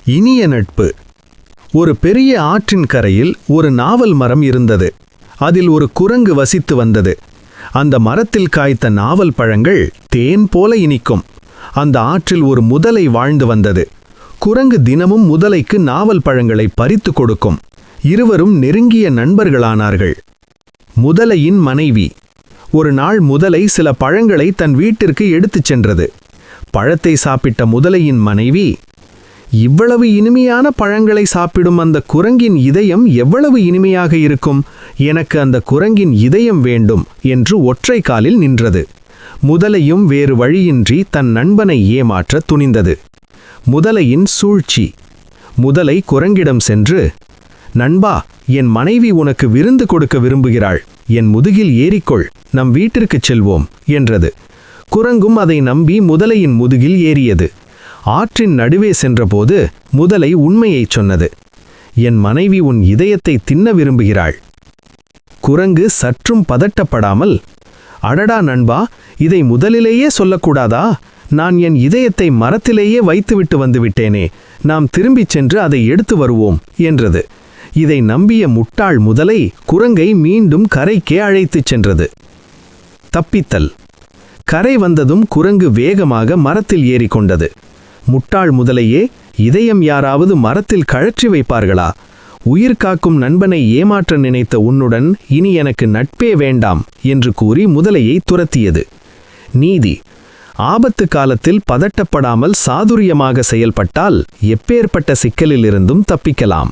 இனிய நட்பு. ஒரு பெரிய ஆற்றின் கரையில் ஒரு நாவல் மரம் இருந்தது. அதில் ஒரு குரங்கு வசித்து வந்தது. அந்த மரத்தில் காய்த்த நாவல் பழங்கள் தேன் போல இனிக்கும். அந்த ஆற்றில் ஒரு முதலை வாழ்ந்து வந்தது. குரங்கு தினமும் முதலைக்கு நாவல் பழங்களை பறித்து கொடுக்கும். இருவரும் நெருங்கிய நண்பர்களானார்கள். முதலையின் மனைவி. ஒரு நாள் முதலை சில பழங்களை தன் வீட்டிற்கு எடுத்துச் சென்றது. பழத்தை சாப்பிட்ட முதலையின் மனைவி, இவ்வளவு இனிமையான பழங்களை சாப்பிடும் அந்த குரங்கின் இதயம் எவ்வளவு இனிமையாக இருக்கும், எனக்கு அந்த குரங்கின் இதயம் வேண்டும் என்று ஒற்றை காலில் நின்றது. முதலையும் வேறு வழியின்றி தன் நண்பனை ஏமாற்ற துணிந்தது. முதலையின் சூழ்ச்சி. முதலை குரங்கிடம் சென்று, நண்பா, என் மனைவி உனக்கு விருந்து கொடுக்க விரும்புகிறாள், என் முதுகில் ஏறிக்கொள், நம் வீட்டிற்குச் செல்வோம் என்றது. குரங்கும் அதை நம்பி முதலையின் முதுகில் ஏறியது. ஆற்றின் நடுவே சென்றபோது முதலை உண்மையைச் சொன்னது. என் மனைவி உன் இதயத்தை தின்ன விரும்புகிறாள். குரங்கு சற்றும் பதட்டப்படாமல், அடடா நண்பா, இதை முதலிலேயே சொல்லக்கூடாதா? நான் என் இதயத்தை மரத்திலேயே வைத்துவிட்டு வந்துவிட்டேனே, நாம் திரும்பிச் சென்று அதை எடுத்து வருவோம் என்றது. இதை நம்பிய முட்டாள் முதலை குரங்கை மீண்டும் கரைக்கே அழைத்துச் சென்றது. தப்பித்தல். கரை வந்ததும் குரங்கு வேகமாக மரத்தில் ஏறிக்கொண்டது. முட்டாள் முதலையே, இதயம் யாராவது மரத்தில் கழற்றி வைப்பார்களா? உயிர் காக்கும் நண்பனை ஏமாற்ற நினைத்த உன்னுடன் இனி எனக்கு நட்பே வேண்டாம் என்று கூறி முதலையை துரத்தியது. நீதி. ஆபத்து காலத்தில் பதட்டப்படாமல் சாதுரியமாக செயல்பட்டால் எப்பேற்பட்ட சிக்கலிலிருந்தும் தப்பிக்கலாம்.